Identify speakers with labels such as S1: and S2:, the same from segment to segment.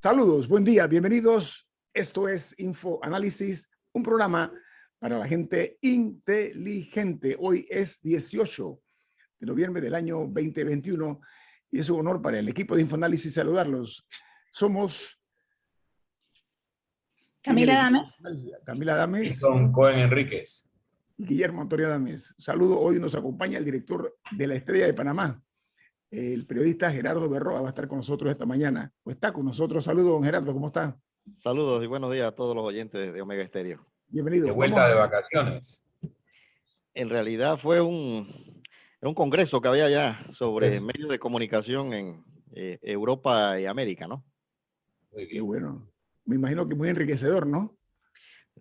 S1: Saludos, buen día, bienvenidos. Esto es Info Análisis, un programa para la gente inteligente. Hoy es 18 de noviembre del año 2021 y es un honor para el equipo de Infoanálisis saludarlos. Somos
S2: Camila Dames.
S1: Camila Dames.
S3: Son Cohen Enríquez.
S1: Y Guillermo Antonio Dames. Saludo, hoy nos acompaña el director de La Estrella de Panamá, el periodista Gerardo Berroa, va a estar con nosotros esta mañana, o está con nosotros. Saludos, don Gerardo, ¿cómo está?
S4: Saludos y buenos días a todos los oyentes de Omega Estéreo.
S1: Bienvenido.
S3: De vuelta de vacaciones.
S4: En realidad fue un congreso que había ya sobre medios de comunicación en Europa y América, ¿no?
S1: Muy bien. Qué bueno. Me imagino que muy enriquecedor, ¿no?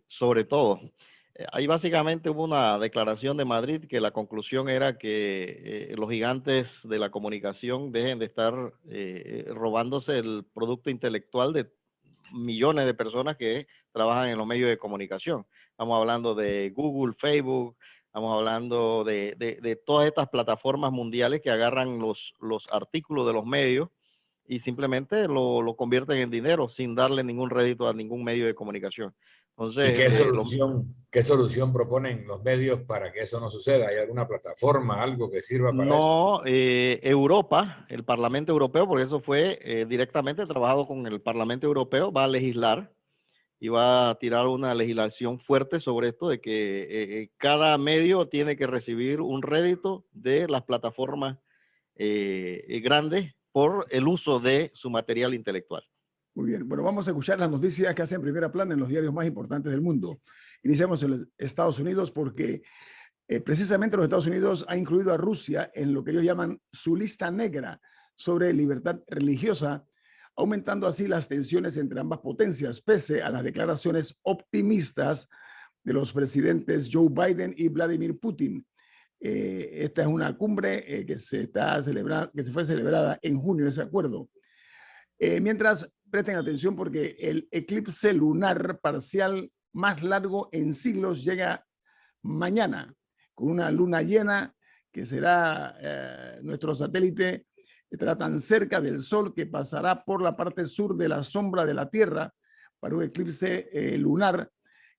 S4: Sobre todo. Ahí básicamente hubo una declaración de Madrid que la conclusión era que los gigantes de la comunicación dejen de estar robándose el producto intelectual de millones de personas que trabajan en los medios de comunicación. Estamos hablando de Google, Facebook, estamos hablando de todas estas plataformas mundiales que agarran los artículos de los medios y simplemente lo convierten en dinero sin darle ningún rédito a ningún medio de comunicación. Entonces,
S3: ¿Y qué solución proponen los medios para que eso no suceda? ¿Hay alguna plataforma, algo que sirva para eso?
S4: No, Europa, el Parlamento Europeo, porque eso fue directamente trabajado con el Parlamento Europeo, va a legislar y va a tirar una legislación fuerte sobre esto de que cada medio tiene que recibir un rédito de las plataformas grandes por el uso de su material intelectual.
S1: Muy bien, bueno, vamos a escuchar las noticias que hacen primera plana en los diarios más importantes del mundo. Iniciamos en los Estados Unidos porque precisamente los Estados Unidos ha incluido a Rusia en lo que ellos llaman su lista negra sobre libertad religiosa, aumentando así las tensiones entre ambas potencias, pese a las declaraciones optimistas de los presidentes Joe Biden y Vladimir Putin. Esta es una cumbre que se fue celebrada en junio, ese acuerdo. Mientras, presten atención porque el eclipse lunar parcial más largo en siglos llega mañana, con una luna llena que será nuestro satélite, estará tan cerca del Sol que pasará por la parte sur de la sombra de la Tierra para un eclipse lunar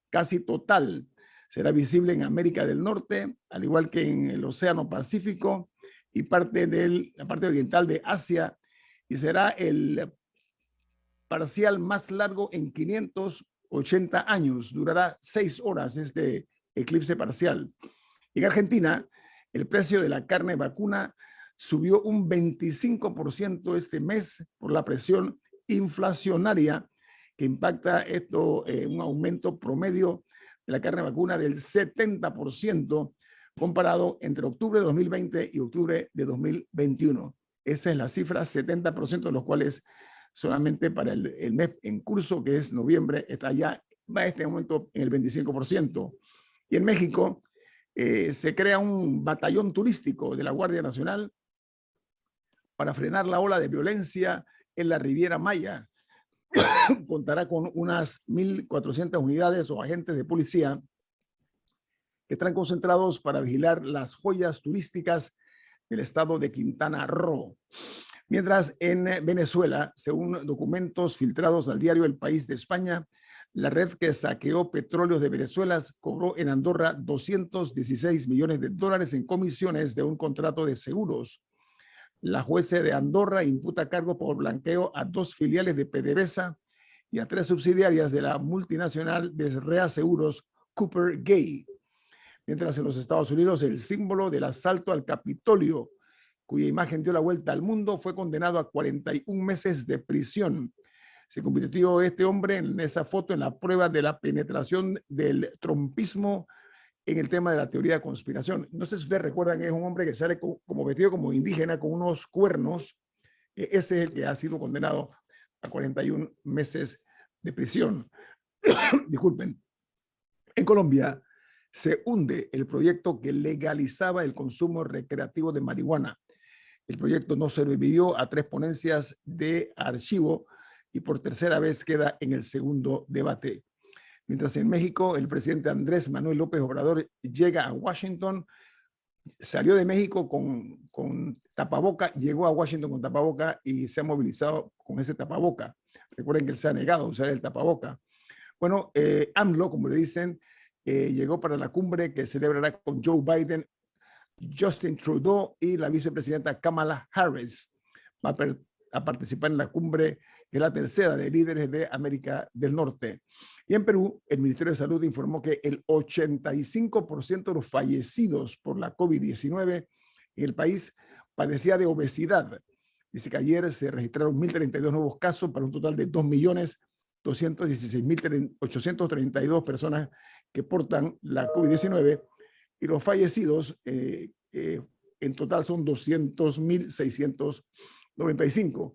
S1: casi total. Será visible en América del Norte, al igual que en el Océano Pacífico y la parte oriental de Asia, y será el parcial más largo en 580 años. Durará 6 horas este eclipse parcial. En Argentina, el precio de la carne vacuna subió un 25% este mes por la presión inflacionaria que impacta un aumento promedio de la carne vacuna del 70% comparado entre octubre de 2020 y octubre de 2021. Esa es la cifra, 70%, de los cuales solamente para el mes en curso, que es noviembre, va a este momento en el 25%. Y en México se crea un batallón turístico de la Guardia Nacional para frenar la ola de violencia en la Riviera Maya. Contará con unas 1.400 unidades o agentes de policía que estarán concentrados para vigilar las joyas turísticas del estado de Quintana Roo. Mientras en Venezuela, según documentos filtrados al diario El País de España, la red que saqueó petróleos de Venezuela cobró en Andorra 216 millones de dólares en comisiones de un contrato de seguros. La jueza de Andorra imputa cargo por blanqueo a 2 filiales de PDVSA y a 3 subsidiarias de la multinacional de reaseguros Cooper Gay. Mientras en los Estados Unidos, el símbolo del asalto al Capitolio, cuya imagen dio la vuelta al mundo, fue condenado a 41 meses de prisión. Se convirtió este hombre en esa foto en la prueba de la penetración del trumpismo en el tema de la teoría de conspiración. No sé si ustedes recuerdan, es un hombre que sale como vestido como indígena con unos cuernos. Ese es el que ha sido condenado a 41 meses de prisión. Disculpen. En Colombia se hunde el proyecto que legalizaba el consumo recreativo de marihuana. El proyecto no sobrevivió a 3 ponencias de archivo y por tercera vez queda en el segundo debate. Mientras en México, el presidente Andrés Manuel López Obrador llega a Washington, salió de México con tapaboca, llegó a Washington con tapaboca y se ha movilizado con ese tapaboca. Recuerden que él se ha negado a usar el tapaboca. Bueno, AMLO, como le dicen, llegó para la cumbre que celebrará con Joe Biden, Justin Trudeau y la vicepresidenta Kamala Harris. Va a participar en la cumbre, que es la tercera de líderes de América del Norte. Y en Perú, el Ministerio de Salud informó que el 85% de los fallecidos por la COVID-19 en el país padecía de obesidad. Dice que ayer se registraron 1.032 nuevos casos para un total de 2.216.832 personas que portan la COVID-19 y los fallecidos en total son 200.695.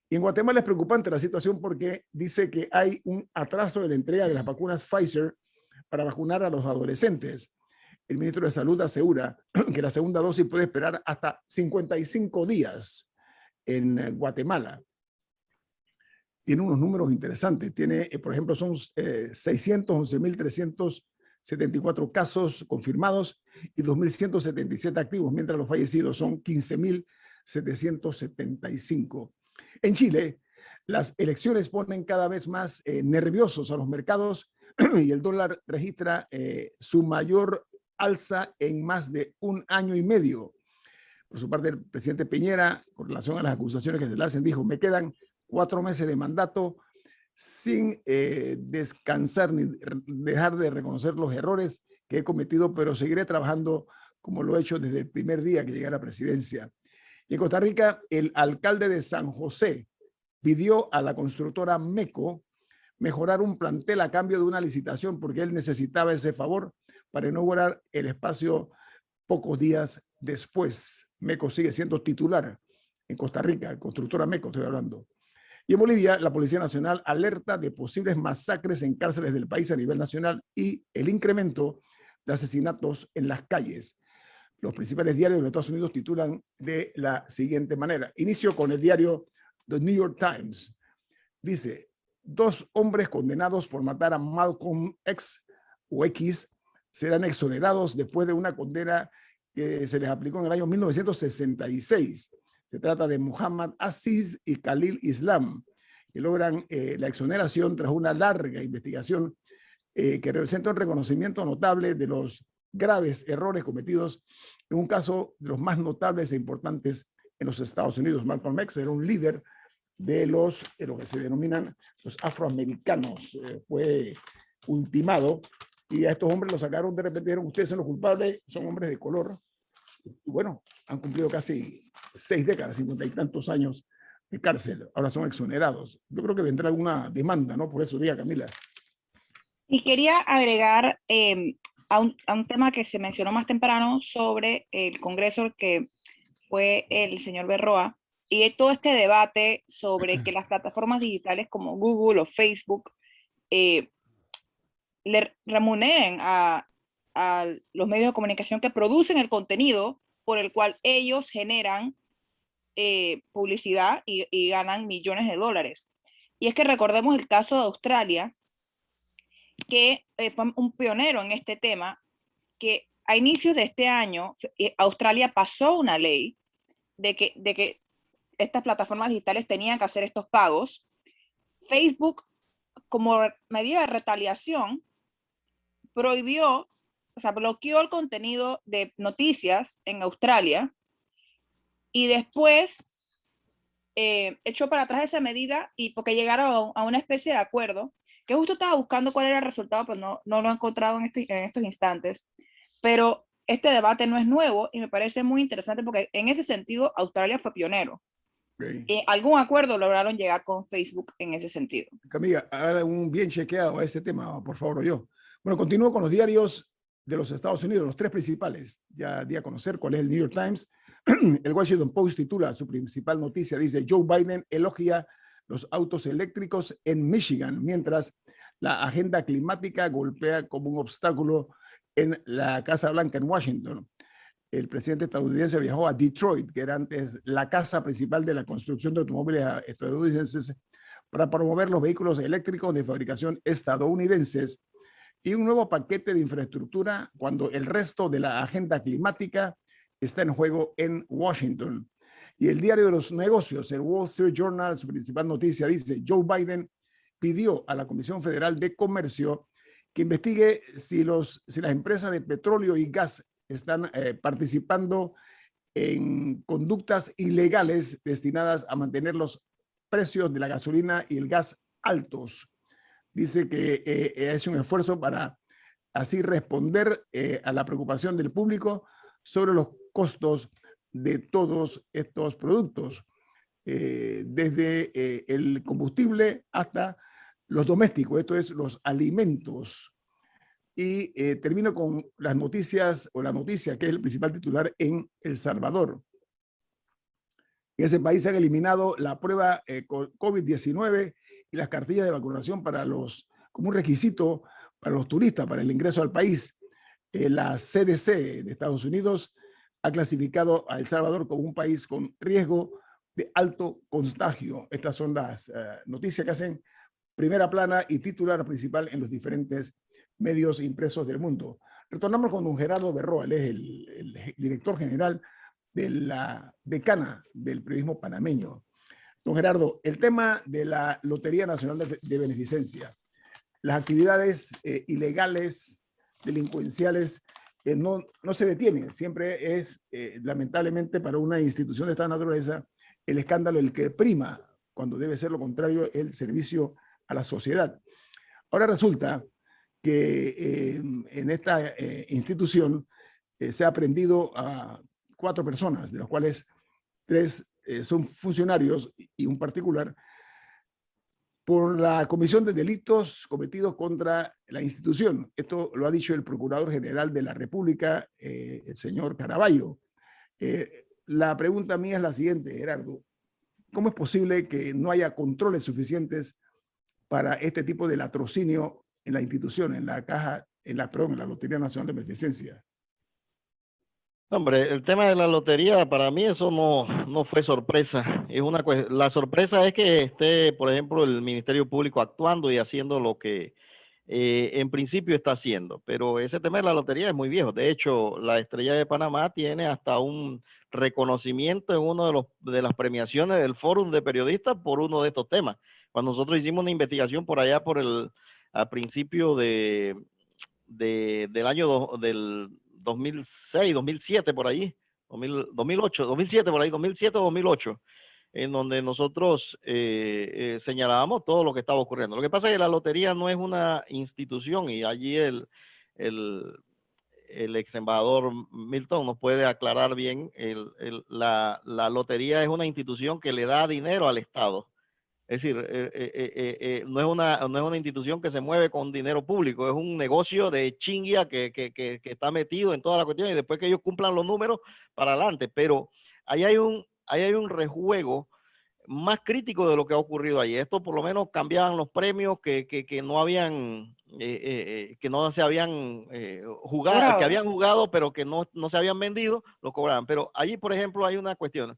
S1: Y en Guatemala es preocupante la situación porque dice que hay un atraso en la entrega de las vacunas Pfizer para vacunar a los adolescentes. El ministro de Salud asegura que la segunda dosis puede esperar hasta 55 días en Guatemala. Tiene unos números interesantes. Tiene, por ejemplo, son 611.374 casos confirmados y 2.177 activos, mientras los fallecidos son 15.775. En Chile, las elecciones ponen cada vez más nerviosos a los mercados y el dólar registra su mayor alza en más de un año y medio. Por su parte, el presidente Piñera, con relación a las acusaciones que se le hacen, dijo: me quedan 4 meses de mandato sin descansar ni dejar de reconocer los errores que he cometido, pero seguiré trabajando como lo he hecho desde el primer día que llegué a la presidencia. Y en Costa Rica, el alcalde de San José pidió a la constructora MECO mejorar un plantel a cambio de una licitación porque él necesitaba ese favor para inaugurar el espacio pocos días después. MECO sigue siendo titular en Costa Rica, constructora MECO estoy hablando. Y en Bolivia, la Policía Nacional alerta de posibles masacres en cárceles del país a nivel nacional y el incremento de asesinatos en las calles. Los principales diarios de los Estados Unidos titulan de la siguiente manera. Inicio con el diario The New York Times. Dice: 2 hombres condenados por matar a Malcolm X o X serán exonerados después de una condena que se les aplicó en el año 1966. Se trata de Muhammad Aziz y Khalil Islam, que logran la exoneración tras una larga investigación que representa un reconocimiento notable de los graves errores cometidos en un caso de los más notables e importantes en los Estados Unidos. Malcolm X era un líder de lo que se denominan los afroamericanos. Fue ultimado y a estos hombres los sacaron de repente, dijeron: ustedes son los culpables, son hombres de color. Y bueno, han cumplido casi 6 décadas, 50 y tantos años de cárcel. Ahora son exonerados. Yo creo que vendrá alguna demanda, ¿no? Por eso, diga Camila.
S2: Y quería agregar a un tema que se mencionó más temprano sobre el Congreso, que fue el señor Berroa, y todo este debate sobre que las plataformas digitales como Google o Facebook le remuneren a los medios de comunicación que producen el contenido por el cual ellos generan publicidad y ganan millones de dólares. Y es que recordemos el caso de Australia, que fue un pionero en este tema, que a inicios de este año Australia pasó una ley de que estas plataformas digitales tenían que hacer estos pagos. Facebook, como medida de retaliación, prohibió, o sea, bloqueó el contenido de noticias en Australia y después echó para atrás esa medida y porque llegaron a una especie de acuerdo, que justo estaba buscando cuál era el resultado, pero no lo he encontrado en estos instantes. Pero este debate no es nuevo y me parece muy interesante porque en ese sentido Australia fue pionero. Algún acuerdo lograron llegar con Facebook en ese sentido.
S1: Camila, haga un bien chequeado a ese tema, por favor, yo. Bueno, continúo con los diarios de los Estados Unidos, los 3 principales. Ya di a conocer cuál es el New York Times. El Washington Post titula su principal noticia, dice: Joe Biden elogia los autos eléctricos en Michigan, mientras la agenda climática golpea como un obstáculo en la Casa Blanca en Washington. El presidente estadounidense viajó a Detroit, que era antes la casa principal de la construcción de automóviles estadounidenses, para promover los vehículos eléctricos de fabricación estadounidenses y un nuevo paquete de infraestructura cuando el resto de la agenda climática está en juego en Washington. Y el diario de los negocios, el Wall Street Journal, su principal noticia dice: Joe Biden pidió a la Comisión Federal de Comercio que investigue si las empresas de petróleo y gas están participando en conductas ilegales destinadas a mantener los precios de la gasolina y el gas altos. Dice que es un esfuerzo para así responder a la preocupación del público sobre los costos de todos estos productos, desde el combustible hasta los domésticos, esto es, los alimentos. Y termino con las noticias, o la noticia que es el principal titular en El Salvador. En ese país se han eliminado la prueba COVID-19 y las cartillas de vacunación como un requisito para los turistas, para el ingreso al país. La CDC de Estados Unidos ha clasificado a El Salvador como un país con riesgo de alto contagio. Estas son las noticias que hacen primera plana y titular principal en los diferentes medios impresos del mundo. Retornamos con don Gerardo Berroa, él es el director general de la decana del periodismo panameño. Don Gerardo, el tema de la Lotería Nacional de Beneficencia, las actividades ilegales, delincuenciales, no se detienen. Siempre es, lamentablemente, para una institución de esta naturaleza, el escándalo el que prima, cuando debe ser lo contrario, el servicio a la sociedad. Ahora resulta que en esta institución se ha aprendido a 4 personas, de las cuales 3 son funcionarios y un particular, por la comisión de delitos cometidos contra la institución. Esto lo ha dicho el Procurador General de la República, el señor Caraballo. La pregunta mía es la siguiente, Gerardo. ¿Cómo es posible que no haya controles suficientes para este tipo de latrocinio en la institución, en la Lotería Nacional de Beneficencia?
S4: Hombre, el tema de la lotería, para mí eso no fue sorpresa. La sorpresa es que esté, por ejemplo, el Ministerio Público actuando y haciendo lo que en principio está haciendo. Pero ese tema de la lotería es muy viejo. De hecho, la Estrella de Panamá tiene hasta un reconocimiento en uno de las premiaciones del Fórum de Periodistas por uno de estos temas. Cuando nosotros hicimos una investigación por allá a principio del año del 2006, 2007, por ahí, 2008, 2007, por ahí, 2007 o 2008, en donde nosotros señalábamos todo lo que estaba ocurriendo. Lo que pasa es que la lotería no es una institución y allí el ex embajador Milton nos puede aclarar bien, la lotería es una institución que le da dinero al Estado. Es decir, no es una institución que se mueve con dinero público, es un negocio de chinguia que está metido en toda la cuestión y después que ellos cumplan los números para adelante. Pero ahí hay un rejuego más crítico de lo que ha ocurrido ahí. Esto por lo menos cambiaban los premios que no habían, que no se habían jugado, que habían jugado pero que no se habían vendido, lo cobraban. Pero allí, por ejemplo, hay una cuestión.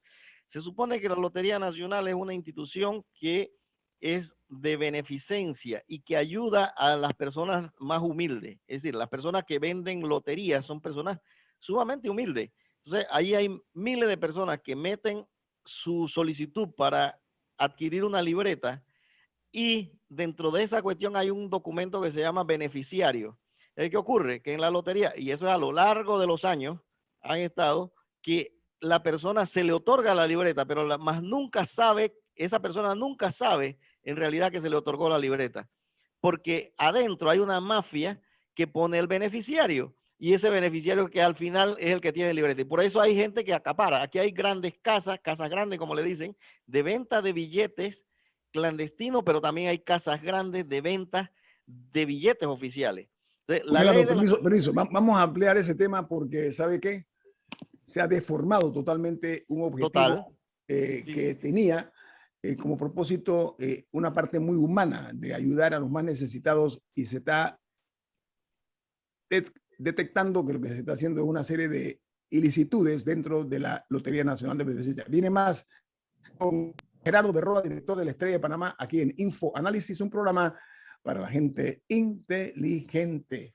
S4: Se supone que la Lotería Nacional es una institución que es de beneficencia y que ayuda a las personas más humildes. Es decir, las personas que venden loterías son personas sumamente humildes. Entonces, ahí hay miles de personas que meten su solicitud para adquirir una libreta y dentro de esa cuestión hay un documento que se llama beneficiario. ¿Qué ocurre? Que en la lotería, y eso es a lo largo de los años, han estado que la persona se le otorga la libreta, pero más nunca sabe, esa persona nunca sabe en realidad que se le otorgó la libreta, porque adentro hay una mafia que pone el beneficiario y ese beneficiario que al final es el que tiene libreta. Y por eso hay gente que acapara. Aquí hay grandes casas grandes, como le dicen, de venta de billetes clandestinos, pero también hay casas grandes de venta de billetes oficiales. Entonces,
S1: permiso. Vamos a ampliar ese tema porque, ¿sabe qué? Se ha deformado totalmente un objetivo que tenía como propósito una parte muy humana de ayudar a los más necesitados y se está detectando que lo que se está haciendo es una serie de ilicitudes dentro de la Lotería Nacional de Beneficencia. Viene más con Gerardo Berroa, director de la Estrella de Panamá, aquí en Info Análisis, un programa para la gente inteligente.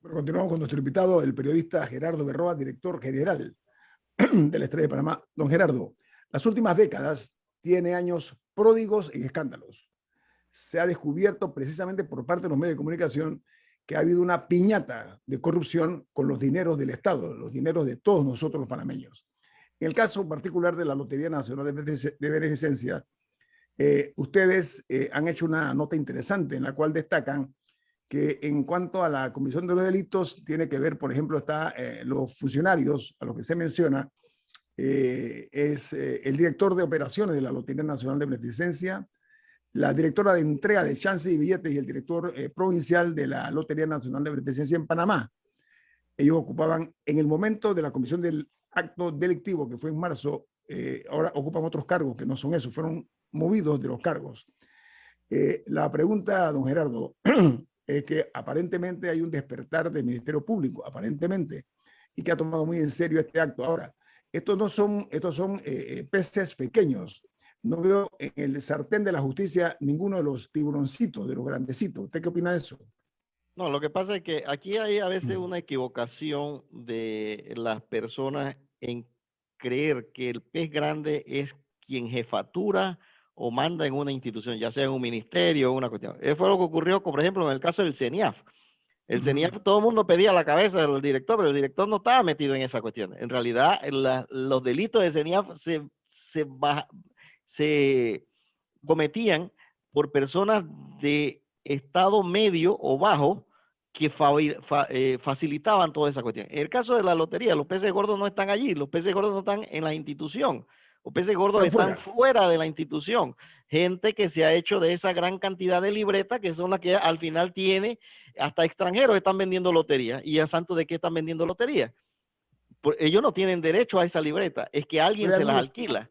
S1: Pero continuamos con nuestro invitado, el periodista Gerardo Berroa, director general de la Estrella de Panamá. Don Gerardo, las últimas décadas tiene años pródigos en escándalos. Se ha descubierto precisamente por parte de los medios de comunicación que ha habido una piñata de corrupción con los dineros del Estado, los dineros de todos nosotros los panameños. En el caso particular de la Lotería Nacional de Beneficencia, ustedes han hecho una nota interesante en la cual destacan que en cuanto a la comisión de los delitos, tiene que ver, por ejemplo, está los funcionarios a los que se menciona, es el director de operaciones de la Lotería Nacional de Beneficencia, la directora de entrega de chances y billetes y el director provincial de la Lotería Nacional de Beneficencia en Panamá. Ellos ocupaban, en el momento de la comisión del acto delictivo, que fue en marzo, ahora ocupan otros cargos que no son esos, fueron movidos de los cargos. La pregunta, don Gerardo, es que aparentemente hay un despertar del Ministerio Público, aparentemente, y que ha tomado muy en serio este acto. Ahora, estos son peces pequeños. No veo en el sartén de la justicia ninguno de los tiburoncitos, de los grandecitos. ¿Usted qué opina de eso?
S4: No, lo que pasa es que aquí hay a veces una equivocación de las personas en creer que el pez grande es quien jefatura o manda en una institución, ya sea en un ministerio o una cuestión. Eso fue lo que ocurrió, por ejemplo, en el caso del CENIAF. El CENIAF, todo el mundo pedía la cabeza del director, pero el director no estaba metido en esa cuestión. En realidad, los delitos de CENIAF se cometían por personas de estado medio o bajo que facilitaban toda esa cuestión. En el caso de la lotería, los peces gordos no están allí, los peces gordos no están en la institución, los peces gordos están fuera de la institución. Gente que se ha hecho de esa gran cantidad de libretas, que son las que al final tiene, hasta extranjeros están vendiendo lotería. ¿Y a santo de qué están vendiendo lotería? Pues ellos no tienen derecho a esa libreta, es que alguien se las alquila.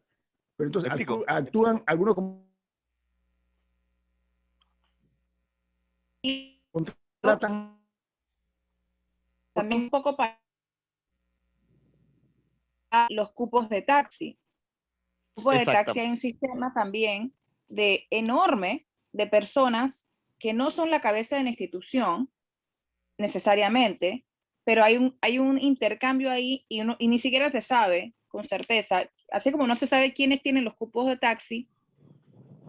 S1: Pero entonces actúan algunos como contratan
S2: también un poco para los cupos de taxi. Cupos de taxi, hay un sistema también enorme de personas que no son la cabeza de la institución necesariamente, pero hay un intercambio ahí y ni siquiera se sabe con certeza, así como no se sabe quiénes tienen los cupos de taxi,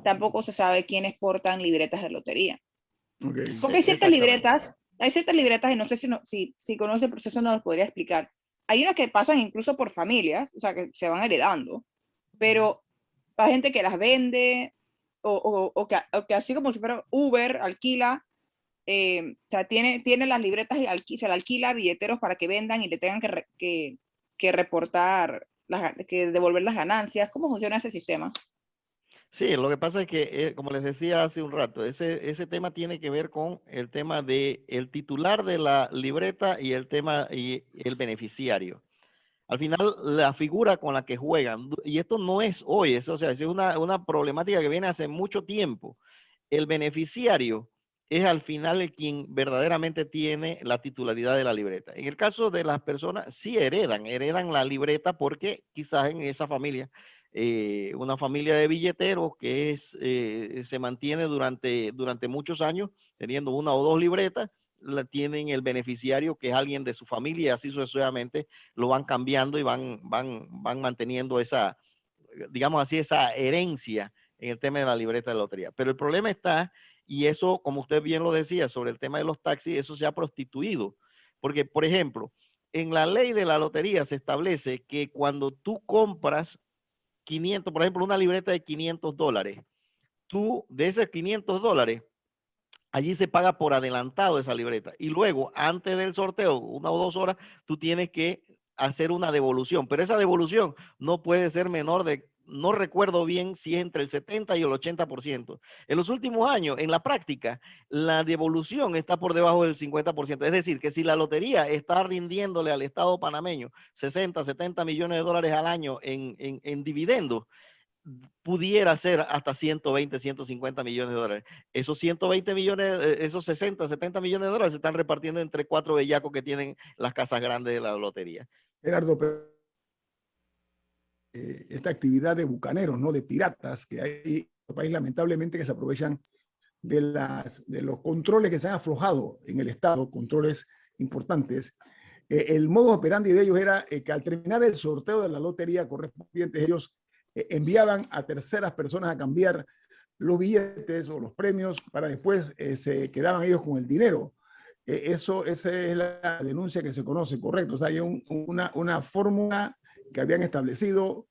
S2: tampoco se sabe quiénes portan libretas de lotería. Okay. Porque hay ciertas libretas, y no sé si conoce el proceso, no los podría explicar. Hay unas que pasan incluso por familias, o sea, que se van heredando, pero hay gente que las vende, o que así como si fuera Uber, alquila, o sea, tiene las libretas y se la alquila a billeteros para que vendan y le tengan que reportar, que devolver las ganancias. ¿Cómo funciona ese sistema?
S4: Sí, lo que pasa es que, como les decía hace un rato, ese tema tiene que ver con el tema de el titular de la libreta y el tema y el beneficiario. Al final, la figura con la que juegan, y esto no es hoy, es una problemática que viene hace mucho tiempo. El beneficiario es al final el quien verdaderamente tiene la titularidad de la libreta. En el caso de las personas, sí heredan la libreta porque quizás en esa familia, una familia de billeteros que se mantiene durante muchos años teniendo una o dos libretas, la tienen el beneficiario que es alguien de su familia y así sucesivamente lo van cambiando y van manteniendo esa, digamos así, esa herencia en el tema de la libreta de lotería. Pero el problema está, y eso, como usted bien lo decía, sobre el tema de los taxis, eso se ha prostituido. Porque, por ejemplo, en la ley de la lotería se establece que cuando tú compras 500, por ejemplo, una libreta de $500, tú de esos $500, allí se paga por adelantado esa libreta. Y luego, antes del sorteo, 1 o 2 horas, tú tienes que hacer una devolución. Pero esa devolución no puede ser menor de, no recuerdo bien si es entre el 70 y el 80%. En los últimos años, en la práctica, la devolución está por debajo del 50%. Es decir, que si la lotería está rindiéndole al Estado panameño 60, 70 millones de dólares al año en dividendos, pudiera ser hasta 120, 150 millones de dólares. Esos 120 millones, esos 60, 70 millones de dólares se están repartiendo entre 4 bellacos que tienen las casas grandes de la lotería.
S1: Gerardo, esta actividad de bucaneros, ¿no? De piratas que hay en el país, lamentablemente, que se aprovechan de los controles que se han aflojado en el Estado, controles importantes. El modus operandi de ellos era que al terminar el sorteo de la lotería correspondiente, ellos enviaban a terceras personas a cambiar los billetes o los premios para después se quedaban ellos con el dinero. Esa es la denuncia que se conoce, correcto. O sea, hay una fórmula que habían establecido,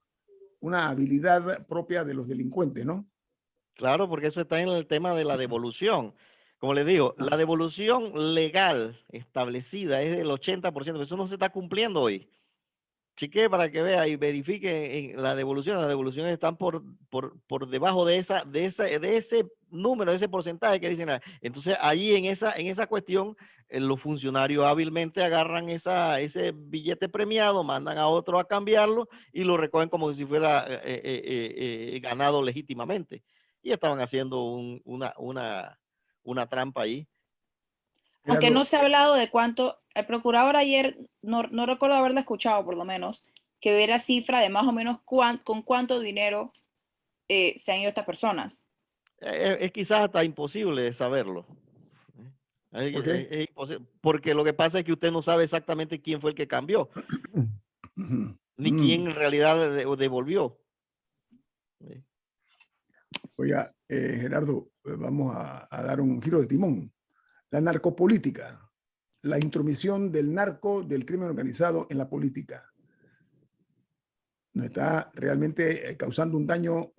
S1: una habilidad propia de los delincuentes, ¿no?
S4: Claro, porque eso está en el tema de la devolución. Como les digo, la devolución legal establecida es del 80%, pero eso no se está cumpliendo hoy. Chequee para que vea y verifique en la devolución. Las devoluciones están por debajo de ese número, de ese porcentaje que dicen. Entonces, ahí en esa cuestión, los funcionarios hábilmente agarran ese billete premiado, mandan a otro a cambiarlo y lo recogen como si fuera ganado legítimamente. Y estaban haciendo una trampa ahí.
S2: Aunque
S1: Gerardo,
S2: no se ha hablado de cuánto, el procurador ayer, no recuerdo haberlo escuchado por lo menos, que diera cifra de más o menos con cuánto dinero se han ido estas personas.
S4: Es quizás hasta imposible saberlo.
S1: ¿por qué?
S4: Es imposible, porque lo que pasa es que usted no sabe exactamente quién fue el que cambió, ni quién en realidad devolvió.
S1: Oiga, Gerardo, vamos a dar un giro de timón. La narcopolítica, la intromisión del narco, del crimen organizado en la política, nos está realmente causando un daño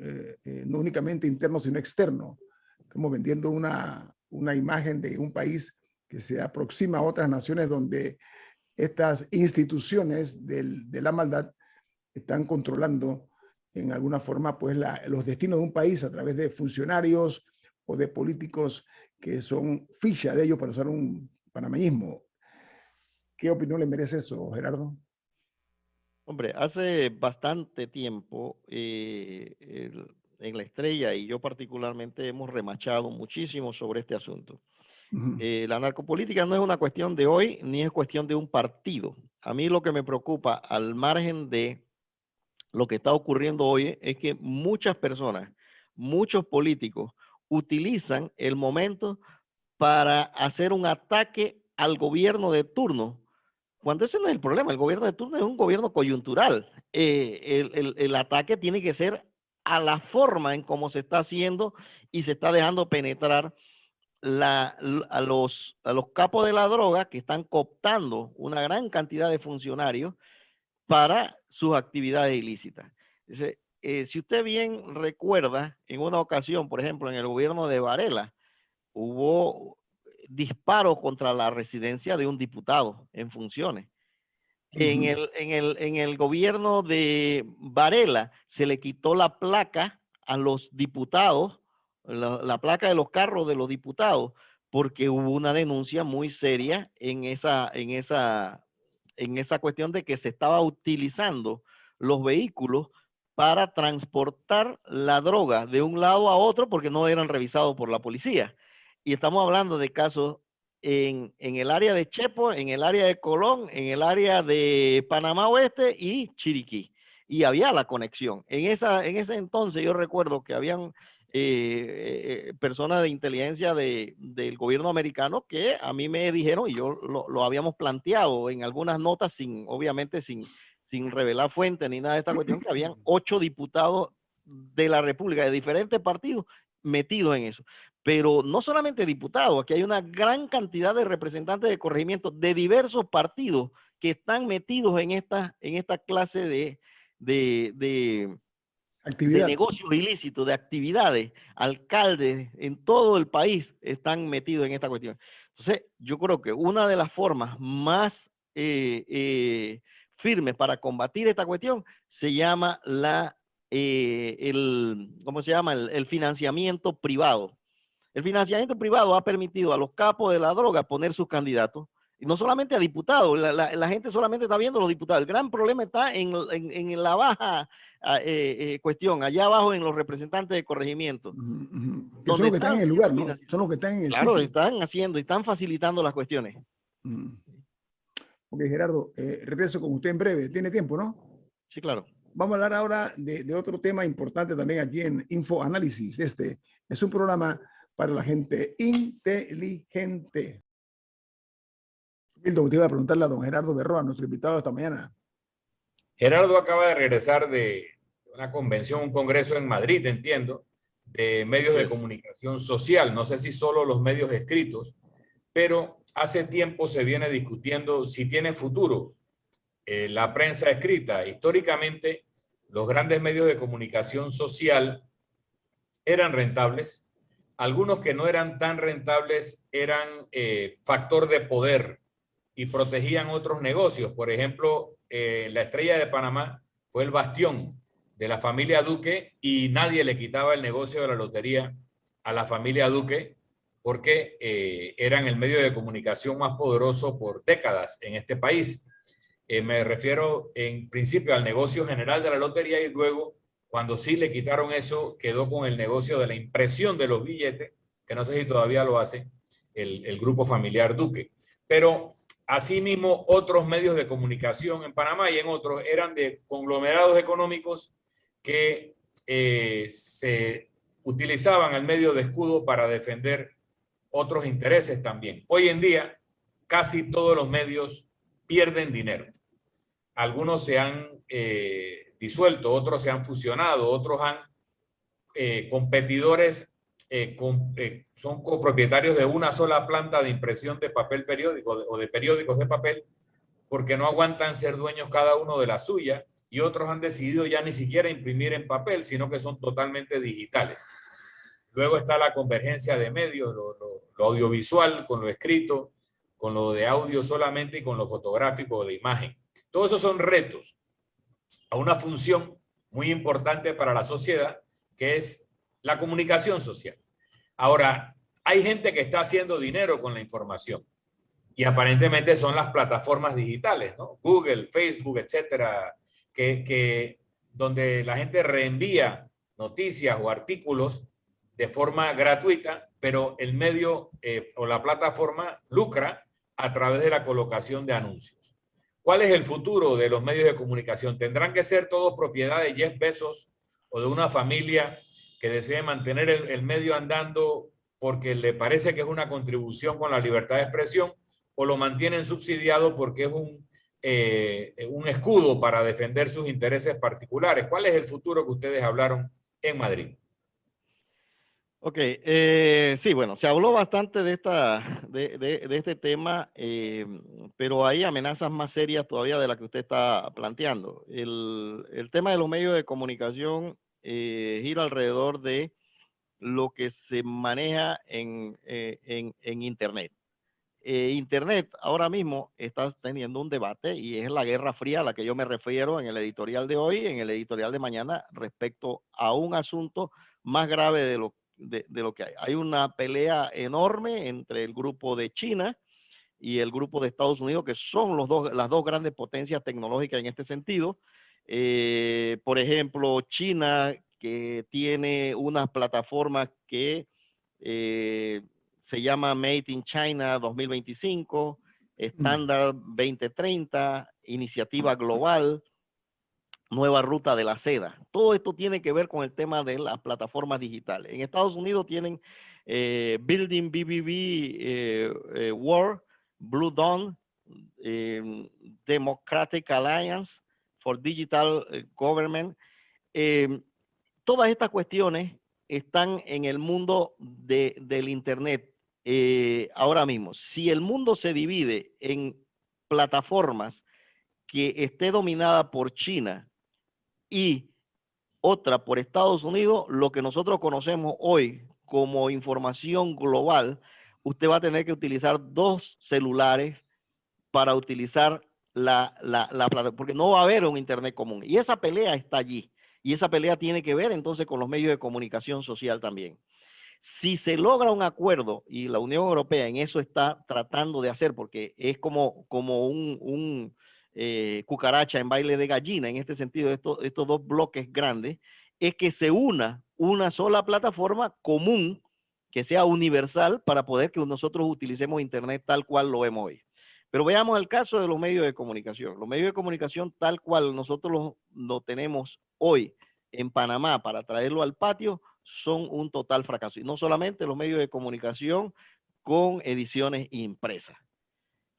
S1: no únicamente interno, sino externo. Estamos vendiendo una imagen de un país que se aproxima a otras naciones donde estas instituciones de la maldad están controlando en alguna forma pues los destinos de un país a través de funcionarios o de políticos que son ficha de ellos, para usar un panameñismo. ¿Qué opinión le merece eso, Gerardo?
S4: Hombre, hace bastante tiempo en La Estrella y yo particularmente hemos remachado muchísimo sobre este asunto. La narcopolítica no es una cuestión de hoy ni es cuestión de un partido. A mí lo que me preocupa, al margen de lo que está ocurriendo hoy, es que muchas personas, muchos políticos utilizan el momento para hacer un ataque al gobierno de turno, cuando ese no es el problema. El gobierno de turno es un gobierno coyuntural. El ataque tiene que ser a la forma en cómo se está haciendo y se está dejando penetrar a los capos de la droga que están cooptando una gran cantidad de funcionarios para sus actividades ilícitas. Dice, si usted bien recuerda, en una ocasión, por ejemplo, en el gobierno de Varela, hubo disparos contra la residencia de un diputado en funciones. En el gobierno de Varela se le quitó la placa a los diputados, la placa de los carros de los diputados, porque hubo una denuncia muy seria en esa cuestión de que se estaba utilizando los vehículos para transportar la droga de un lado a otro porque no eran revisados por la policía. Y estamos hablando de casos en el área de Chepo, en el área de Colón, en el área de Panamá Oeste y Chiriquí. Y había la conexión. En ese entonces yo recuerdo que habían personas de inteligencia del gobierno americano que a mí me dijeron, y yo lo habíamos planteado en algunas notas, obviamente sin revelar fuentes ni nada de esta cuestión, que habían 8 diputados de la República, de diferentes partidos, metidos en eso. Pero no solamente diputados, aquí hay una gran cantidad de representantes de corregimiento de diversos partidos que están metidos en esta clase de negocios ilícitos, de actividades. Alcaldes en todo el país están metidos en esta cuestión. Entonces, yo creo que una de las formas más firmes para combatir esta cuestión se llama ¿cómo se llama? El financiamiento privado. El financiamiento privado ha permitido a los capos de la droga poner sus candidatos, y no solamente a diputados. La gente solamente está viendo a los diputados. El gran problema está en la baja cuestión, allá abajo en los representantes de corregimiento.
S1: Que son los que están en el lugar, ¿no? Son los que están en el sitio.
S4: Claro, están haciendo y están facilitando las cuestiones.
S1: Ok, Gerardo, regreso con usted en breve. ¿Tiene tiempo, no?
S4: Sí, claro.
S1: Vamos a hablar ahora de otro tema importante también aquí en Info Análisis. Este es un programa para la gente inteligente. Ok, Hilton, usted iba a preguntarle a don Gerardo Berroa, nuestro invitado esta mañana.
S3: Gerardo acaba de regresar de una convención, un congreso en Madrid, entiendo, de medios de comunicación social. No sé si solo los medios escritos, pero hace tiempo se viene discutiendo si tiene futuro la prensa escrita. Históricamente, los grandes medios de comunicación social eran rentables. Algunos que no eran tan rentables eran factor de poder y protegían otros negocios. Por ejemplo, la Estrella de Panamá fue el bastión de la familia Duque y nadie le quitaba el negocio de la lotería a la familia Duque porque eran el medio de comunicación más poderoso por décadas en este país. Me refiero en principio al negocio general de la lotería y luego, cuando sí le quitaron eso, quedó con el negocio de la impresión de los billetes, que no sé si todavía lo hace el grupo familiar Duque. Pero asimismo, otros medios de comunicación en Panamá y en otros eran de conglomerados económicos que se utilizaban al medio de escudo para defender otros intereses también. Hoy en día, casi todos los medios pierden dinero. Algunos se han disuelto, otros se han fusionado, otros han competidores son copropietarios de una sola planta de impresión de papel periódico o de periódicos de papel porque no aguantan ser dueños cada uno de la suya y otros han decidido ya ni siquiera imprimir en papel, sino que son totalmente digitales. Luego está la convergencia de medios, lo audiovisual con lo escrito, con lo de audio solamente y con lo fotográfico de imagen. Todos esos son retos a una función muy importante para la sociedad, que es la comunicación social. Ahora, hay gente que está haciendo dinero con la información y aparentemente son las plataformas digitales, ¿no? Google, Facebook, etcétera, donde la gente reenvía noticias o artículos de forma gratuita, pero el medio o la plataforma lucra a través de la colocación de anuncios. ¿Cuál es el futuro de los medios de comunicación? ¿Tendrán que ser todos propiedad de Jeff Bezos o de una familia que desee mantener el medio andando porque le parece que es una contribución con la libertad de expresión, o lo mantienen subsidiado porque es un escudo para defender sus intereses particulares? ¿Cuál es el futuro que ustedes hablaron en Madrid?
S4: Ok, sí, bueno, se habló bastante de este tema, pero hay amenazas más serias todavía de las que usted está planteando. El tema de los medios de comunicación gira alrededor de lo que se maneja en Internet. Internet ahora mismo está teniendo un debate y es la Guerra Fría a la que yo me refiero en el editorial de hoy, en el editorial de mañana, respecto a un asunto más grave de lo que hay. Hay una pelea enorme entre el grupo de China y el grupo de Estados Unidos, que son las dos grandes potencias tecnológicas en este sentido. Por ejemplo, China, que tiene unas plataformas que se llama Made in China 2025, Estándar 2030, Iniciativa Global, Nueva Ruta de la Seda. Todo esto tiene que ver con el tema de las plataformas digitales. En Estados Unidos tienen Building BBB World, Blue Dawn, Democratic Alliance for Digital Government. Todas estas cuestiones están en el mundo del Internet ahora mismo. Si el mundo se divide en plataformas que esté dominada por China y otra por Estados Unidos, lo que nosotros conocemos hoy como información global, usted va a tener que utilizar dos celulares para utilizar la plataforma, porque no va a haber un Internet común. Y esa pelea está allí. Y esa pelea tiene que ver entonces con los medios de comunicación social también. Si se logra un acuerdo, y la Unión Europea en eso está tratando de hacer, porque es como un cucaracha en baile de gallina, en este sentido, estos dos bloques grandes, es que se una sola plataforma común que sea universal para poder que nosotros utilicemos Internet tal cual lo vemos hoy. Pero veamos el caso de los medios de comunicación. Los medios de comunicación tal cual nosotros lo tenemos hoy en Panamá para traerlo al patio son un total fracaso. Y no solamente los medios de comunicación con ediciones impresas.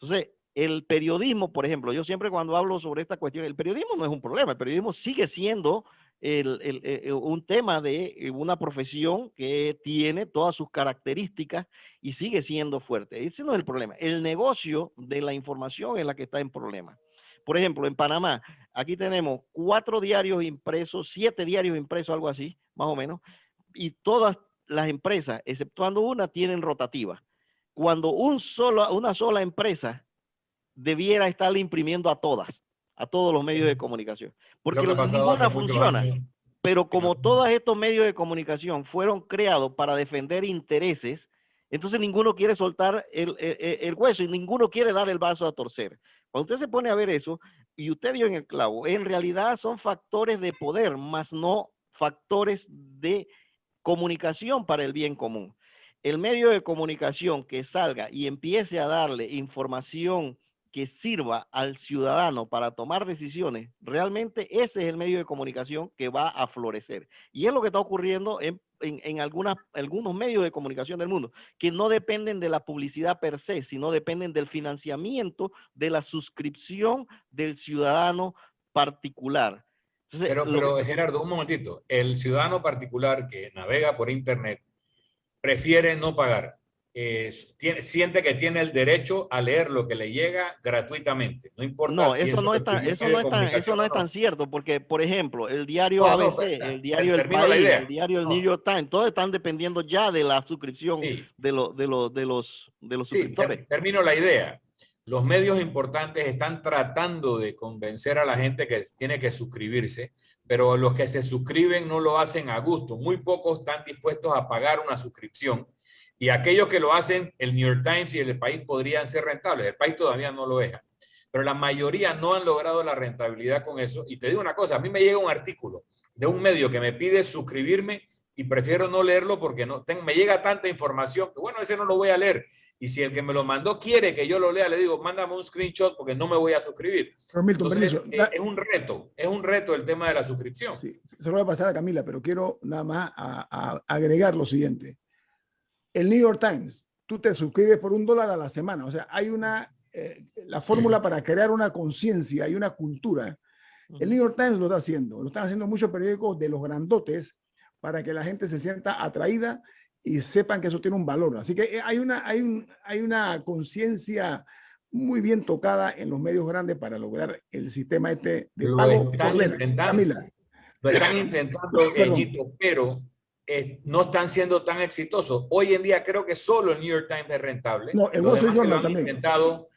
S4: Entonces, el periodismo, por ejemplo, yo siempre cuando hablo sobre esta cuestión, el periodismo no es un problema, el periodismo sigue siendo un tema de una profesión que tiene todas sus características y sigue siendo fuerte. Ese no es el problema. El negocio de la información es la que está en problema. Por ejemplo, en Panamá, aquí tenemos 4 diarios impresos, 7 diarios impresos, algo así, más o menos, y todas las empresas, exceptuando una, tienen rotativa. Cuando una sola empresa debiera estar imprimiendo a todos los medios de comunicación, porque
S3: Lo que ha pasado hace
S4: ninguna
S3: muchos
S4: funciona.
S3: años.
S4: Pero como todos estos medios de comunicación fueron creados para defender intereses, entonces ninguno quiere soltar el hueso y ninguno quiere dar el brazo a torcer. Cuando usted se pone a ver eso, y usted dio en el clavo, en realidad son factores de poder, más no factores de comunicación para el bien común. El medio de comunicación que salga y empiece a darle información que sirva al ciudadano para tomar decisiones, realmente ese es el medio de comunicación que va a florecer. Y es lo que está ocurriendo en algunos medios de comunicación del mundo, que no dependen de la publicidad per se, sino dependen del financiamiento, de la suscripción del ciudadano particular. Entonces,
S3: Pero Gerardo, un momentito. El ciudadano particular que navega por Internet prefiere no pagar. Siente que tiene el derecho a leer lo que le llega gratuitamente. No importa
S4: no,
S3: si
S4: eso no es tan, eso no es tan cierto, porque, por ejemplo, el diario ABC, el diario El País, el diario El New York Times, todos están dependiendo ya de la suscripción de los suscriptores.
S3: Termino la idea. Los medios importantes están tratando de convencer a la gente que tiene que suscribirse, pero los que se suscriben no lo hacen a gusto. Muy pocos están dispuestos a pagar una suscripción. Y aquellos que lo hacen, el New York Times y el País podrían ser rentables. El País todavía no lo deja. Pero la mayoría no han logrado la rentabilidad con eso. Y te digo una cosa, a mí me llega un artículo de un medio que me pide suscribirme y prefiero no leerlo porque me llega tanta información que bueno, ese no lo voy a leer. Y si el que me lo mandó quiere que yo lo lea, le digo, mándame un screenshot porque no me voy a suscribir.
S1: Pero Milton,
S3: entonces, es un reto el tema de la suscripción.
S1: Sí, se lo voy a pasar a Camila, pero quiero nada más a agregar lo siguiente. El New York Times, tú te suscribes por $1 a la semana. O sea, hay la fórmula para crear una conciencia y una cultura. El New York Times lo está haciendo. Lo están haciendo muchos periódicos de los grandotes para que la gente se sienta atraída y sepan que eso tiene un valor. Así que hay una conciencia muy bien tocada en los medios grandes para lograr el sistema de pago por leer. Camila.
S3: Lo están intentando, Ñito, pero no están siendo tan exitosos. Hoy en día creo que solo el New York Times es rentable.
S1: No, el Wall Street Journal también.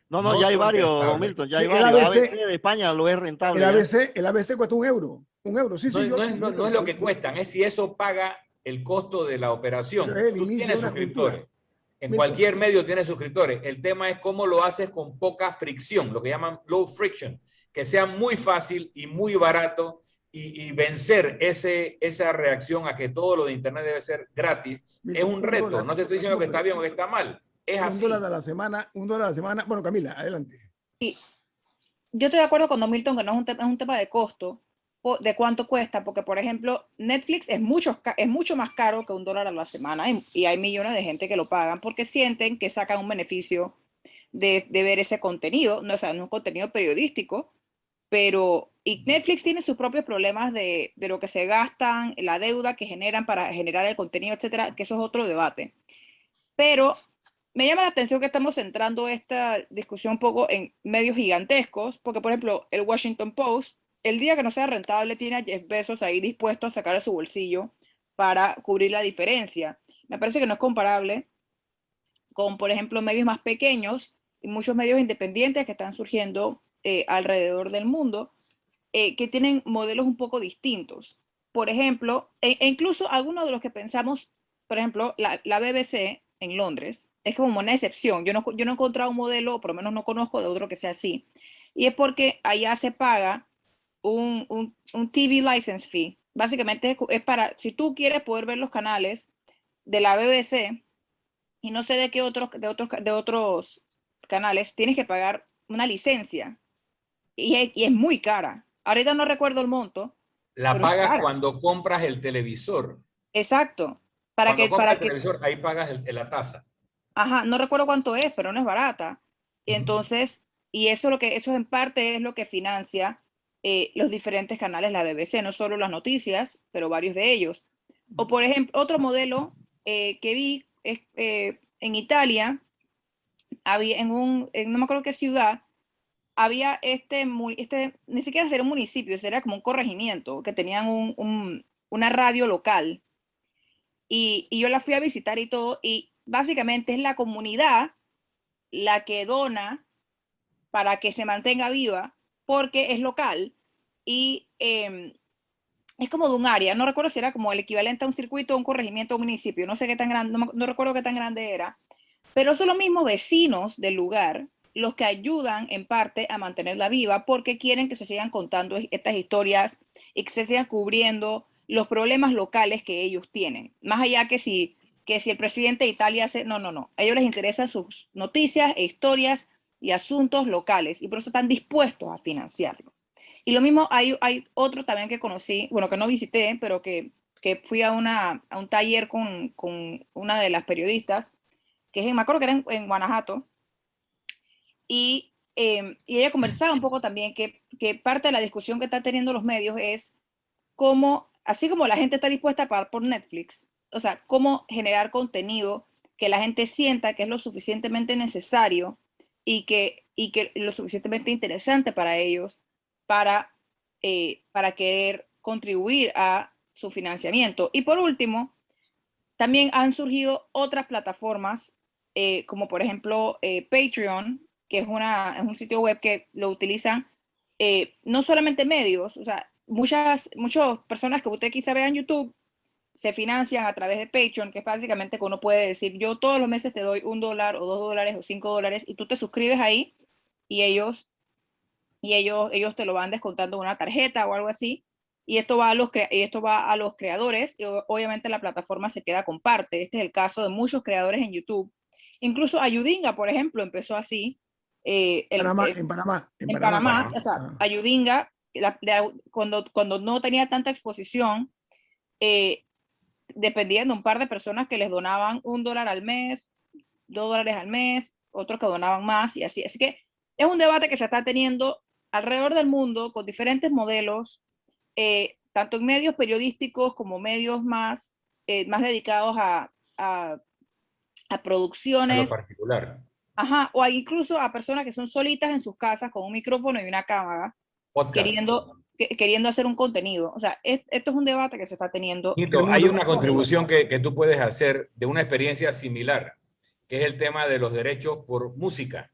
S4: No, ya hay varios, don Milton, ya hay varios. ABC de España lo es rentable.
S1: El ABC cuesta €1. €1, sí, sí.
S3: No es lo que cuestan, es si eso paga el costo de la operación. Tú tienes suscriptores. En cualquier medio tienes suscriptores. El tema es cómo lo haces con poca fricción, lo que llaman low friction, que sea muy fácil y muy barato y vencer esa reacción a que todo lo de Internet debe ser gratis. Es un reto. No te estoy diciendo que está bien o que está mal. Es así.
S1: $1 a la semana, $1 a la semana. Bueno, Camila, adelante.
S2: Sí. Yo estoy de acuerdo con don Milton que no es un tema de costo, de cuánto cuesta, porque por ejemplo Netflix es mucho más caro que $1 a la semana y hay millones de gente que lo pagan porque sienten que sacan un beneficio de ver ese contenido, no es un contenido periodístico, pero y Netflix tiene sus propios problemas de lo que se gastan, la deuda que generan para generar el contenido, etcétera, que eso es otro debate. Pero me llama la atención que estamos centrando esta discusión un poco en medios gigantescos, porque por ejemplo el Washington Post, el día que no sea rentable, tiene a Jeff Bezos ahí dispuesto a sacar de su bolsillo para cubrir la diferencia. Me parece que no es comparable con, por ejemplo, medios más pequeños y muchos medios independientes que están surgiendo alrededor del mundo, que tienen modelos un poco distintos. Por ejemplo, incluso algunos de los que pensamos, por ejemplo, la BBC en Londres, es como una excepción. Yo no he encontrado un modelo, o por lo menos no conozco de otro que sea así. Y es porque allá se paga un TV license fee. Básicamente es para, si tú quieres poder ver los canales de la BBC y no sé de qué otros canales, tienes que pagar una licencia y es muy cara. Ahorita no recuerdo el monto.
S3: La pagas cuando compras el televisor.
S2: Exacto.
S3: Cuando compras el televisor, ahí pagas la tasa.
S2: Ajá, no recuerdo cuánto es, pero no es barata. Y entonces y eso en parte es lo que financia los diferentes canales de la BBC, no solo las noticias, pero varios de ellos. O por ejemplo, otro modelo que vi es en Italia, había no me acuerdo qué ciudad, había ni siquiera era un municipio, era como un corregimiento, que tenían una radio local. Y yo la fui a visitar y todo, y básicamente es la comunidad la que dona para que se mantenga viva, porque es local y es como de un área, no recuerdo si era como el equivalente a un circuito, un corregimiento, un municipio, no sé qué tan grande, no recuerdo qué tan grande era, pero son los mismos vecinos del lugar los que ayudan en parte a mantenerla viva porque quieren que se sigan contando estas historias y que se sigan cubriendo los problemas locales que ellos tienen. Más allá que si el presidente de Italia hace, no. A ellos les interesan sus noticias e historias y asuntos locales y por eso están dispuestos a financiarlo. Y lo mismo hay otro también que conocí, bueno, que no visité, pero que fui a un taller con una de las periodistas, me acuerdo que era en Guanajuato, y ella conversaba un poco también que parte de la discusión que están teniendo los medios es cómo, así como la gente está dispuesta a pagar por Netflix, o sea, cómo generar contenido que la gente sienta que es lo suficientemente necesario y que lo suficientemente interesante para ellos para querer contribuir a su financiamiento. Y por último, también han surgido otras plataformas, como por ejemplo Patreon, que es un sitio web que lo utilizan no solamente medios, o sea, muchas personas que usted quizá vea en YouTube se financian a través de Patreon, que es básicamente que uno puede decir, yo todos los meses te doy $1 o $2 o $5 y tú te suscribes ahí y ellos te lo van descontando en una tarjeta o algo así. Y esto va a los creadores y obviamente la plataforma se queda con parte. Este es el caso de muchos creadores en YouTube. Incluso Ayudinga, por ejemplo, empezó así.
S1: En
S2: Panamá, o sea,
S1: Ah.
S2: Ayudinga, cuando no tenía tanta exposición, dependían de un par de personas que les donaban $1 al mes, $2 al mes, otros que donaban más y así. Así que es un debate que se está teniendo alrededor del mundo con diferentes modelos, tanto en medios periodísticos como medios más dedicados a
S3: A lo
S2: producciones,
S3: particular.
S2: ajá, o incluso a personas que son solitas en sus casas con un micrófono y una cámara,
S3: Podcast.
S2: queriendo hacer un contenido. O sea, esto es un debate que se está teniendo.
S3: Nito, hay una contribución que tú puedes hacer de una experiencia similar, que es el tema de los derechos por música.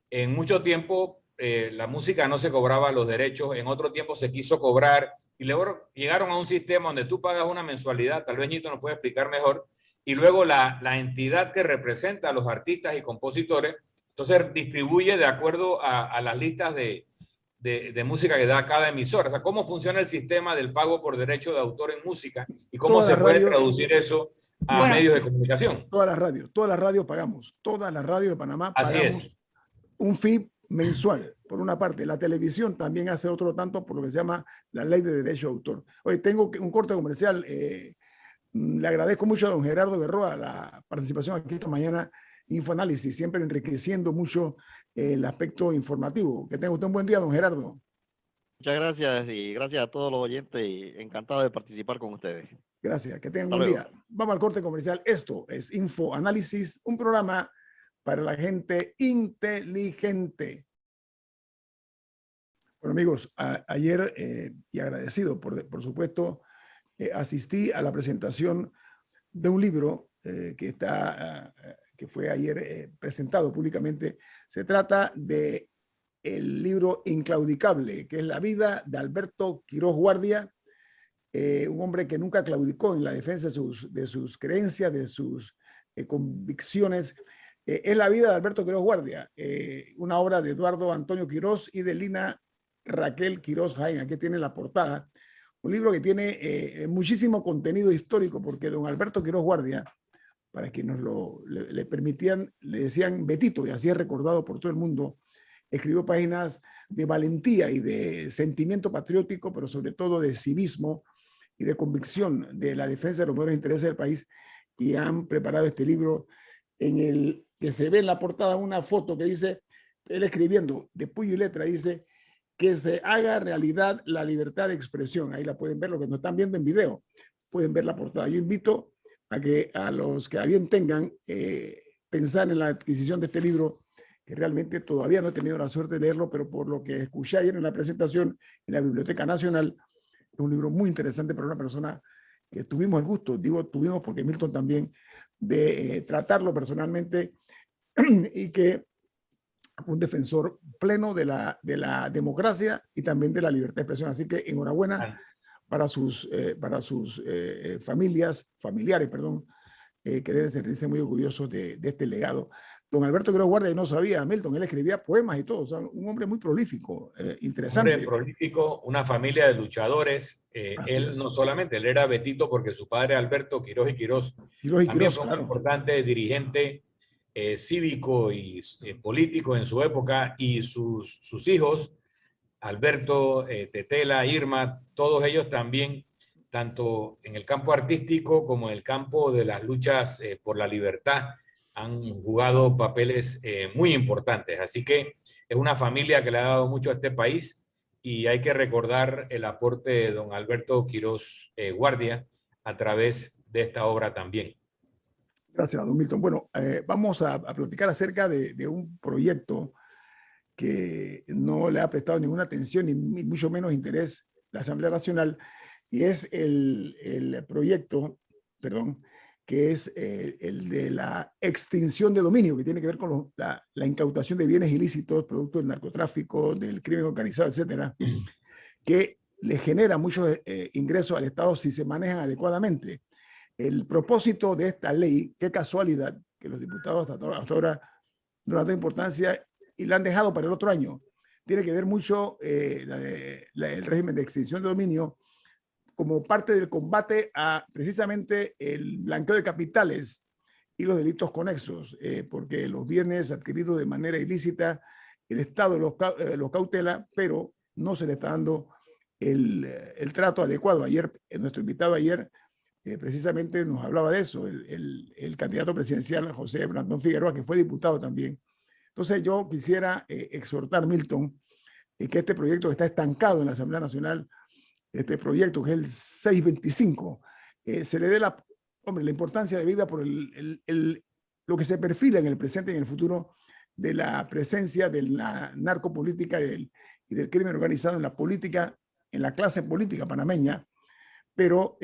S3: En mucho tiempo la música no se cobraba los derechos, en otro tiempo se quiso cobrar y luego llegaron a un sistema donde tú pagas una mensualidad, tal vez Nito nos puede explicar mejor, y luego la entidad que representa a los artistas y compositores, entonces distribuye de acuerdo a las listas de música que da cada emisora. O sea, ¿cómo funciona el sistema del pago por derecho de autor en música y cómo se puede traducir eso a medios de comunicación?
S1: Todas las radios pagamos, todas las radios de Panamá
S3: Así
S1: pagamos
S3: es.
S1: un fee mensual, por una parte. La televisión también hace otro tanto por lo que se llama la ley de derecho de autor. Oye, tengo un corte comercial. Le agradezco mucho a don Gerardo Berroa la participación aquí esta mañana, Infoanálisis, siempre enriqueciendo mucho el aspecto informativo. Que tenga usted un buen día, don Gerardo.
S4: Muchas gracias y gracias a todos los oyentes y encantado de participar con ustedes.
S1: Gracias, que tengan un
S4: Hasta
S1: buen
S4: luego.
S1: día. Vamos al corte comercial. Esto es Infoanálisis, un programa para la gente inteligente. Bueno, amigos, ayer y agradecido, por supuesto, asistí a la presentación de un libro que fue ayer presentado públicamente. Se trata de el libro Inclaudicable, que es la vida de Alberto Quiroz Guardia, un hombre que nunca claudicó en la defensa de sus creencias, de sus convicciones. Es la vida de Alberto Quiroz Guardia, una obra de Eduardo Antonio Quiroz y de Lina Raquel Quiroz Jaén. Aquí tiene la portada. Un libro que tiene muchísimo contenido histórico, porque don Alberto Quiroz Guardia, para quienes le permitían, le decían Betito, y así es recordado por todo el mundo, escribió páginas de valentía y de sentimiento patriótico, pero sobre todo de civismo y de convicción de la defensa de los mejores intereses del país, y han preparado este libro en el que se ve en la portada una foto que dice él escribiendo de puño y letra, dice que se haga realidad la libertad de expresión. Ahí la pueden ver, lo que nos están viendo en video, pueden ver la portada. Yo invito a que a los que a bien tengan pensar en la adquisición de este libro, que realmente todavía no he tenido la suerte de leerlo, pero por lo que escuché ayer en la presentación en la Biblioteca Nacional, es un libro muy interesante para una persona que tuvimos el gusto, digo tuvimos porque Milton también, de tratarlo personalmente y que un defensor pleno de la democracia y también de la libertad de expresión. Así que enhorabuena para sus familiares, que deben sentirse muy orgullosos de este legado. Don Alberto Quiroz Guardia, no sabía, Milton, él escribía poemas y todo, o sea, un hombre muy prolífico, interesante.
S3: Un hombre prolífico, una familia de luchadores. Él no solamente, él era Betito porque su padre Alberto Quiroz y Quiroz, también fue un importante dirigente cívico y político en su época, y sus hijos, Alberto, Tetela, Irma, todos ellos también, tanto en el campo artístico como en el campo de las luchas por la libertad, han jugado papeles muy importantes. Así que es una familia que le ha dado mucho a este país y hay que recordar el aporte de don Alberto Quiroz Guardia a través de esta obra también.
S1: Gracias, don Milton. Bueno, vamos a platicar acerca de un proyecto que no le ha prestado ninguna atención ni mucho menos interés la Asamblea Nacional, y es el proyecto, que es el de la extinción de dominio, que tiene que ver con la incautación de bienes ilícitos, producto del narcotráfico, del crimen organizado, etcétera, que le genera muchos ingresos al Estado si se manejan adecuadamente. El propósito de esta ley, qué casualidad que los diputados hasta ahora no le han dado importancia y la han dejado para el otro año, tiene que ver mucho el régimen de extinción de dominio como parte del combate a precisamente el blanqueo de capitales y los delitos conexos, porque los bienes adquiridos de manera ilícita, el Estado los cautela, pero no se le está dando el trato adecuado. Ayer, nuestro invitado ayer precisamente nos hablaba de eso, el candidato presidencial José Brandón Figueroa, que fue diputado también. Entonces yo quisiera exhortar, Milton, que este proyecto que está estancado en la Asamblea Nacional, este proyecto que es el 625, se le dé la importancia de vida por lo que se perfila en el presente y en el futuro de la presencia de la narcopolítica y del crimen organizado en la política, en la clase política panameña, pero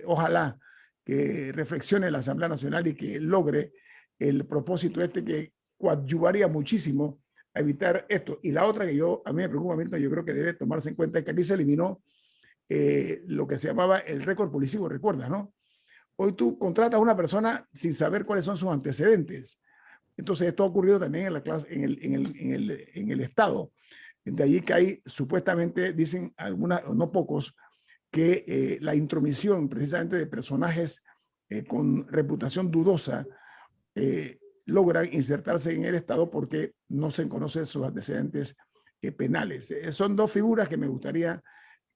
S1: ojalá que reflexione la Asamblea Nacional y que logre el propósito que coadyuvaría muchísimo a evitar esto. Y la otra que a mí me preocupa, Milton, yo creo que debe tomarse en cuenta, es que aquí se eliminó lo que se llamaba el récord policivo, ¿recuerdas, no? Hoy tú contratas a una persona sin saber cuáles son sus antecedentes. Entonces esto ha ocurrido también en la clase, en el Estado. De allí que hay, supuestamente, dicen algunas, no pocos, que la intromisión precisamente de personajes con reputación dudosa logran insertarse en el Estado porque no se conocen sus antecedentes penales. Son dos figuras que me gustaría,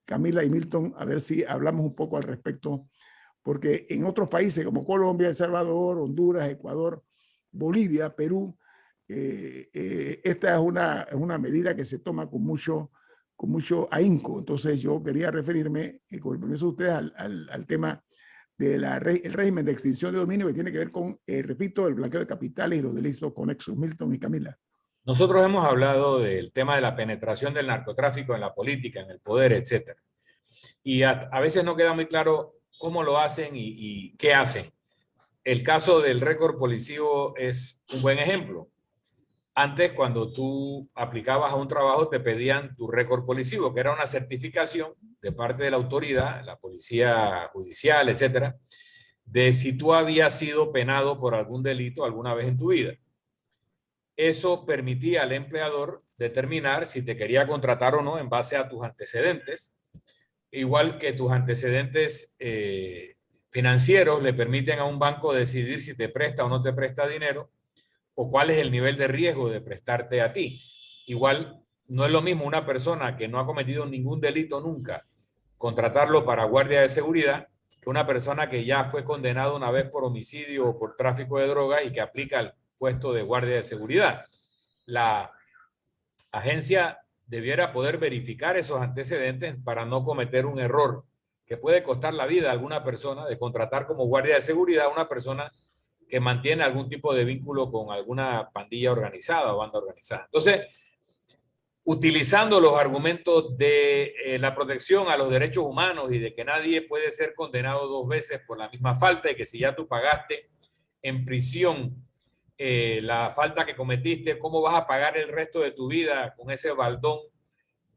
S1: Camila y Milton, a ver si hablamos un poco al respecto, porque en otros países como Colombia, El Salvador, Honduras, Ecuador, Bolivia, Perú, esta es una medida que se toma con mucho ahínco. Entonces yo quería referirme, con el permiso de ustedes, al tema del régimen de extinción de dominio, que tiene que ver con, repito, el blanqueo de capitales y los delitos conexos. Milton y Camila.
S3: Nosotros hemos hablado del tema de la penetración del narcotráfico en la política, en el poder, etc. Y a veces no queda muy claro cómo lo hacen y qué hacen. El caso del récord policivo es un buen ejemplo. Antes, cuando tú aplicabas a un trabajo, te pedían tu récord policivo, que era una certificación de parte de la autoridad, la policía judicial, etcétera, de si tú habías sido penado por algún delito alguna vez en tu vida. Eso permitía al empleador determinar si te quería contratar o no en base a tus antecedentes, igual que tus antecedentes financieros le permiten a un banco decidir si te presta o no te presta dinero, o cuál es el nivel de riesgo de prestarte a ti. Igual, no es lo mismo una persona que no ha cometido ningún delito nunca, contratarlo para guardia de seguridad, que una persona que ya fue condenado una vez por homicidio o por tráfico de drogas y que aplica el puesto de guardia de seguridad. La agencia debiera poder verificar esos antecedentes para no cometer un error que puede costar la vida a alguna persona de contratar como guardia de seguridad a una persona que mantiene algún tipo de vínculo con alguna pandilla organizada o banda organizada. Entonces, utilizando los argumentos de la protección a los derechos humanos y de que nadie puede ser condenado 2 veces por la misma falta y que si ya tú pagaste en prisión la falta que cometiste, ¿cómo vas a pagar el resto de tu vida con ese baldón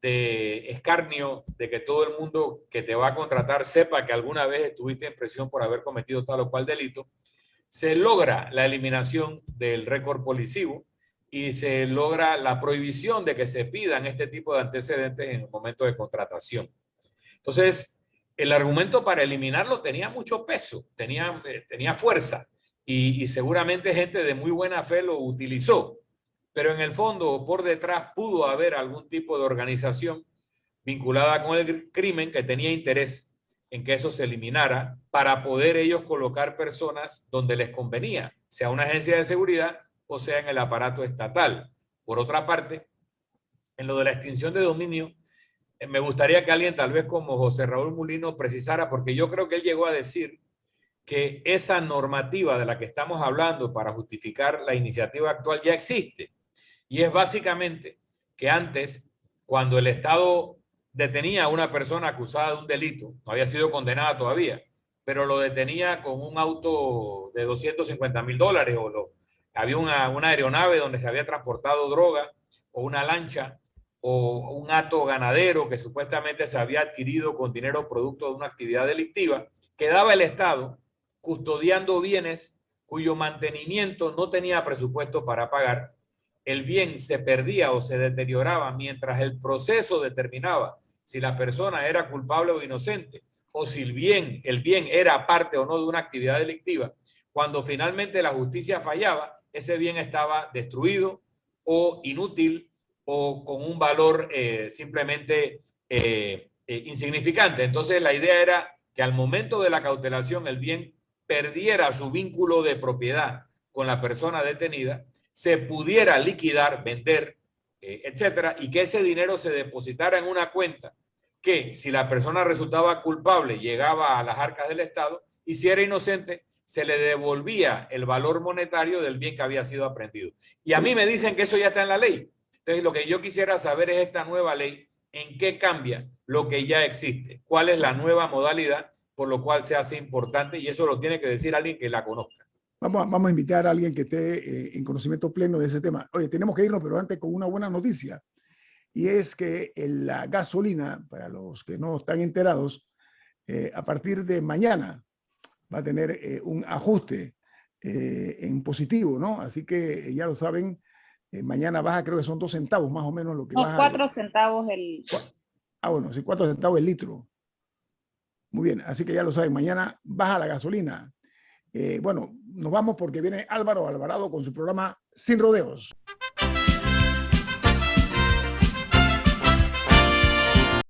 S3: de escarnio de que todo el mundo que te va a contratar sepa que alguna vez estuviste en prisión por haber cometido tal o cual delito? Se logra la eliminación del récord policivo y se logra la prohibición de que se pidan este tipo de antecedentes en el momento de contratación. Entonces, el argumento para eliminarlo tenía mucho peso, tenía fuerza y seguramente gente de muy buena fe lo utilizó, pero en el fondo, por detrás, pudo haber algún tipo de organización vinculada con el crimen que tenía interés en que eso se eliminara para poder ellos colocar personas donde les convenía, sea una agencia de seguridad o sea en el aparato estatal. Por otra parte, en lo de la extinción de dominio, me gustaría que alguien tal vez como José Raúl Mulino precisara, porque yo creo que él llegó a decir que esa normativa de la que estamos hablando para justificar la iniciativa actual ya existe. Y es básicamente que antes, cuando el Estado detenía a una persona acusada de un delito, no había sido condenada todavía, pero lo detenía con un auto de $250,000 o había una aeronave donde se había transportado droga o una lancha o un hato ganadero que supuestamente se había adquirido con dinero producto de una actividad delictiva, quedaba el Estado custodiando bienes cuyo mantenimiento no tenía presupuesto para pagar. El bien se perdía o se deterioraba mientras el proceso determinaba si la persona era culpable o inocente, o si el bien era parte o no de una actividad delictiva. Cuando finalmente la justicia fallaba, ese bien estaba destruido o inútil o con un valor simplemente insignificante. Entonces la idea era que al momento de la cautelación el bien perdiera su vínculo de propiedad con la persona detenida, se pudiera liquidar, vender, etcétera, y que ese dinero se depositara en una cuenta que si la persona resultaba culpable llegaba a las arcas del Estado y si era inocente se le devolvía el valor monetario del bien que había sido aprehendido. Y a mí me dicen que eso ya está en la ley. Entonces lo que yo quisiera saber es esta nueva ley, ¿en qué cambia lo que ya existe? ¿Cuál es la nueva modalidad por lo cual se hace importante? Y eso lo tiene que decir alguien que la conozca.
S1: Vamos a invitar a alguien que esté en conocimiento pleno de ese tema. Oye, tenemos que irnos, pero antes con una buena noticia. Y es que la gasolina, para los que no están enterados, a partir de mañana va a tener un ajuste en positivo, ¿no? Así que ya lo saben, mañana baja, creo que son 2 centavos más o menos lo que baja.
S2: 4 centavos el...
S1: Bueno, sí, 4 centavos el litro. Muy bien, así que ya lo saben, mañana baja la gasolina. Bueno, nos vamos porque viene Álvaro Alvarado con su programa Sin Rodeos.